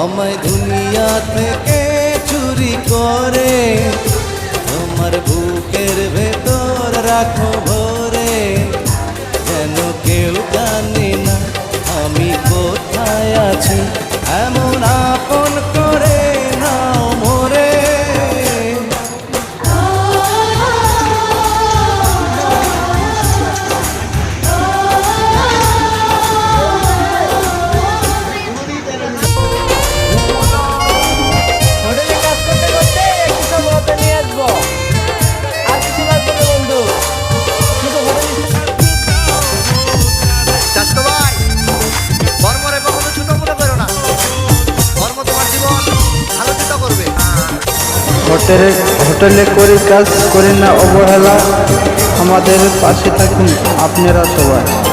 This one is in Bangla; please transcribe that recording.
আমায় দুনিয়া থেকে চুরি করে তোমার বুকের ভেতর রাখো ভরে, যেন কেউ জানে না আমি কোথায় আছি, এমন আপন করে নাও মোরে। হোটেলে করি কাজ, করি না অবহেলা। আমাদের পাশে থাকুন আপনারা সবাই।